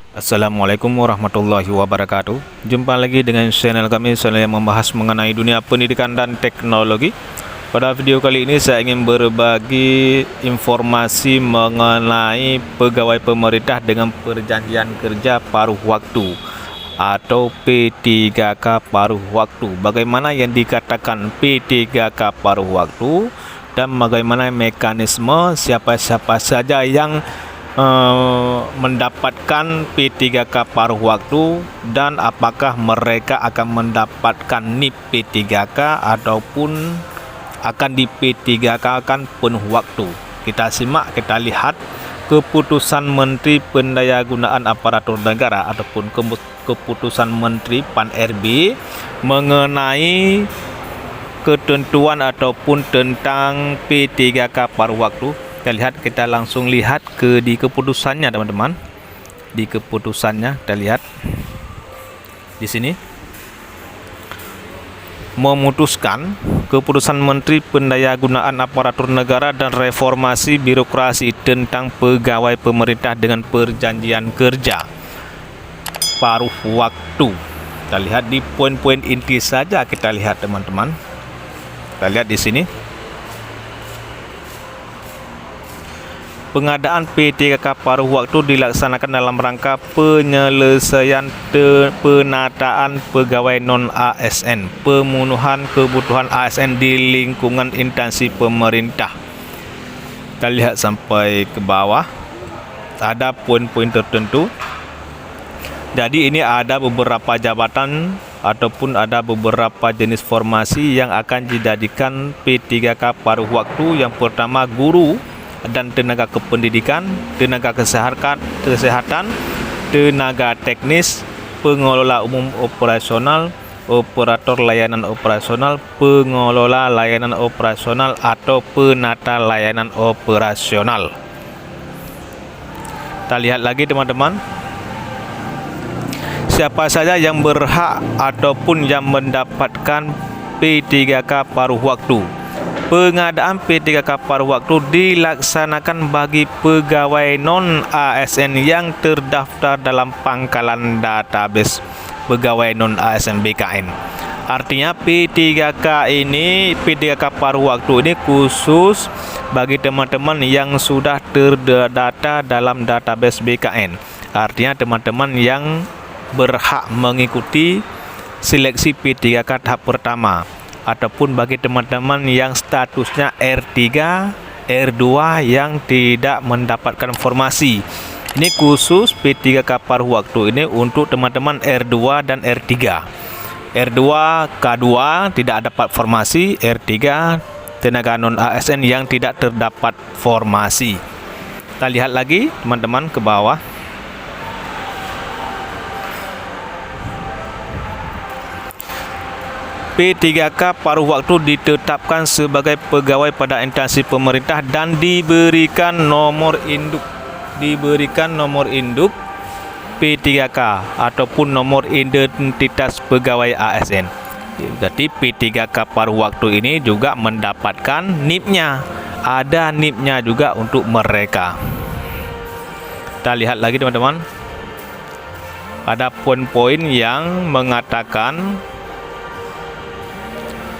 Assalamualaikum warahmatullahi wabarakatuh. Jumpa lagi dengan channel kami, channel yang membahas mengenai dunia pendidikan dan teknologi. Pada video kali ini saya ingin berbagi informasi mengenai pegawai pemerintah dengan perjanjian kerja paruh waktu atau P3K paruh waktu. Bagaimana yang dikatakan P3K paruh waktu dan bagaimana mekanisme siapa-siapa saja yang mendapatkan P3K paruh waktu dan apakah mereka akan mendapatkan NIP P3K ataupun akan di P3K kan penuh waktu. Kita simak, kita lihat keputusan Menteri Pendayagunaan Aparatur Negara ataupun keputusan Menteri PAN-RB mengenai ketentuan ataupun tentang P3K paruh waktu. Kita langsung lihat di keputusannya, teman-teman. Di keputusannya kita lihat di sini memutuskan keputusan Menteri Pendayagunaan Aparatur Negara dan Reformasi Birokrasi tentang pegawai pemerintah dengan perjanjian kerja paruh waktu. Kita lihat di poin-poin inti saja, kita lihat teman-teman. Kita lihat di sini. Pengadaan P3K paruh waktu dilaksanakan dalam rangka penyelesaian penataan pegawai non-ASN, pemenuhan kebutuhan ASN di lingkungan instansi pemerintah. Kita lihat sampai ke bawah, ada poin-poin tertentu. Jadi ini ada beberapa jabatan ataupun ada beberapa jenis formasi yang akan dijadikan P3K paruh waktu. Yang pertama, guru dan tenaga kependidikan, tenaga kesehatan, tenaga teknis, pengelola umum operasional, operator layanan operasional, pengelola layanan operasional atau penata layanan operasional. Kita lihat lagi teman-teman, siapa saja yang berhak ataupun yang mendapatkan P3K paruh waktu. Pengadaan P3K paruh waktu dilaksanakan bagi pegawai non-ASN yang terdaftar dalam pangkalan database pegawai non-ASN BKN. Artinya P3K paruh waktu ini khusus bagi teman-teman yang sudah terdata dalam database BKN. Artinya teman-teman yang berhak mengikuti seleksi P3K tahap pertama, ataupun bagi teman-teman yang statusnya R3, R2 yang tidak mendapatkan formasi. Ini khusus P3K paruh waktu ini untuk teman-teman R2 dan R3. R2, K2 tidak dapat formasi, R3 tenaga non-ASN yang tidak terdapat formasi. Kita lihat lagi teman-teman ke bawah. P3K paruh waktu ditetapkan sebagai pegawai pada instansi pemerintah dan diberikan nomor induk P3K ataupun nomor identitas pegawai ASN. Jadi P3K paruh waktu ini juga mendapatkan NIP-nya. Ada NIP-nya juga untuk mereka. Kita lihat lagi teman-teman. Ada poin-poin yang mengatakan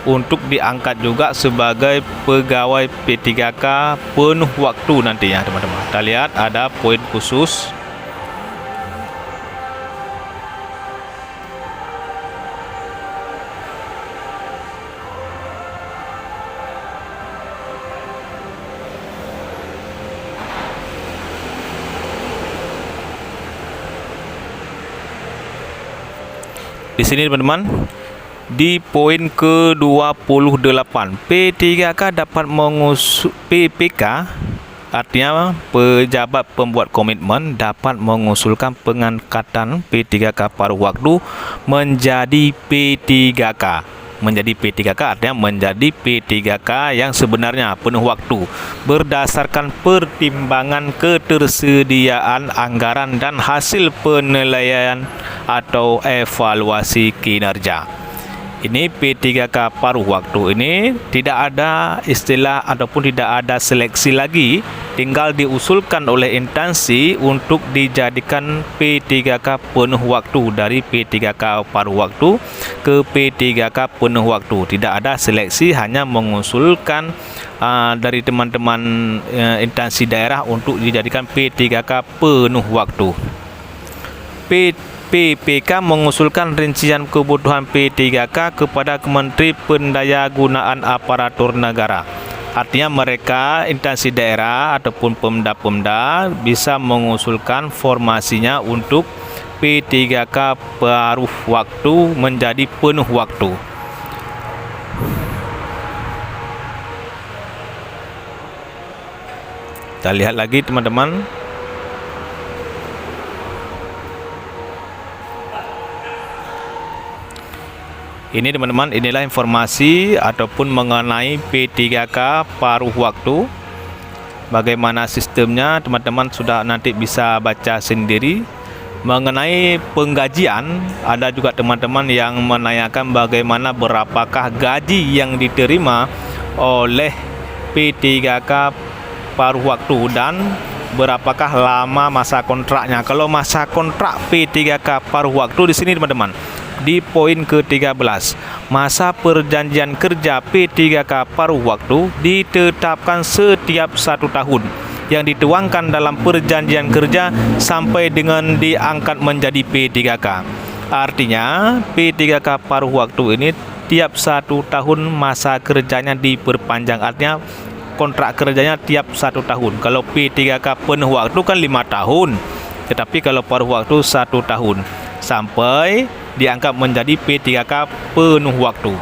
untuk diangkat juga sebagai pegawai P3K penuh waktu nantinya teman-teman. Kita lihat ada poin khusus. Di sini teman-teman, di poin ke-28, P3K dapat PPK, artinya pejabat pembuat komitmen dapat mengusulkan pengangkatan P3K paruh waktu menjadi P3K. Menjadi P3K artinya menjadi P3K yang sebenarnya penuh waktu berdasarkan pertimbangan ketersediaan anggaran dan hasil penilaian atau evaluasi kinerja. Ini P3K paruh waktu ini tidak ada istilah ataupun tidak ada seleksi lagi, tinggal diusulkan oleh instansi untuk dijadikan P3K penuh waktu dari P3K paruh waktu ke P3K penuh waktu. Tidak ada seleksi, hanya mengusulkan dari teman-teman instansi daerah untuk dijadikan P3K penuh waktu. PPK mengusulkan rincian kebutuhan P3K kepada Kementerian Pendayagunaan Aparatur Negara. Artinya mereka, instansi daerah ataupun pemda-pemda bisa mengusulkan formasinya untuk P3K paruh waktu menjadi penuh waktu. Kita lihat lagi teman-teman. Ini teman-teman, inilah informasi ataupun mengenai P3K paruh waktu. Bagaimana sistemnya teman-teman sudah nanti bisa baca sendiri. Mengenai penggajian, ada juga teman-teman yang menanyakan bagaimana berapakah gaji yang diterima oleh P3K paruh waktu dan berapakah lama masa kontraknya. Kalau masa kontrak P3K paruh waktu di sini teman-teman, di poin ke-13, masa perjanjian kerja P3K paruh waktu ditetapkan setiap 1 tahun yang dituangkan dalam perjanjian kerja sampai dengan diangkat menjadi P3K. Artinya P3K paruh waktu ini tiap 1 tahun masa kerjanya diperpanjang, artinya kontrak kerjanya tiap 1 tahun. Kalau P3K penuh waktu kan 5 tahun, tetapi kalau paruh waktu 1 tahun sampai diangkat menjadi P3K penuh waktu.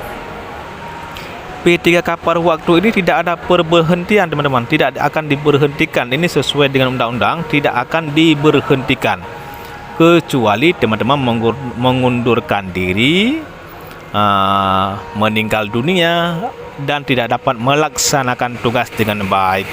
P3K paruh waktu ini tidak ada perberhentian teman-teman, tidak akan diberhentikan. Ini sesuai dengan undang-undang, tidak akan diberhentikan kecuali teman-teman mengundurkan diri, meninggal dunia, dan tidak dapat melaksanakan tugas dengan baik.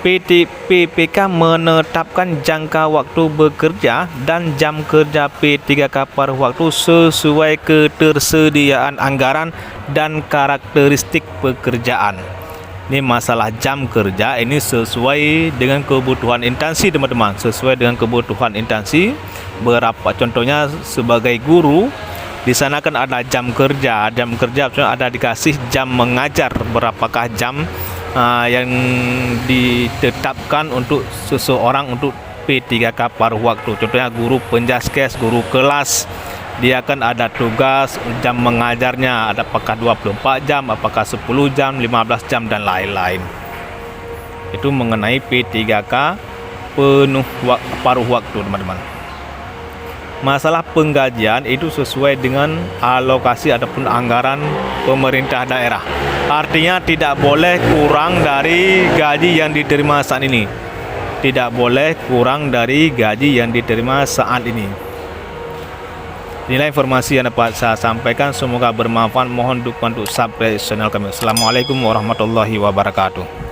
PPK menetapkan jangka waktu bekerja dan jam kerja P3K paruh waktu sesuai ketersediaan anggaran dan karakteristik pekerjaan. Ini masalah jam kerja ini sesuai dengan kebutuhan instansi teman-teman, sesuai dengan kebutuhan instansi. Berapa contohnya sebagai guru, di sana kan ada jam kerja ada dikasih jam mengajar, berapakah jam yang ditetapkan untuk seseorang untuk P3K paruh waktu. Contohnya guru penjaskes, guru kelas, dia akan ada tugas jam mengajarnya, apakah 24 jam, apakah 10 jam, 15 jam, dan lain-lain. Itu mengenai P3K penuh paruh waktu teman-teman. Masalah penggajian itu sesuai dengan alokasi ataupun anggaran pemerintah daerah. Artinya tidak boleh kurang dari gaji yang diterima saat ini. Tidak boleh kurang dari gaji yang diterima saat ini. Inilah informasi yang dapat saya sampaikan. Semoga bermanfaat. Mohon dukungan untuk subscribe channel kami. Assalamualaikum warahmatullahi wabarakatuh.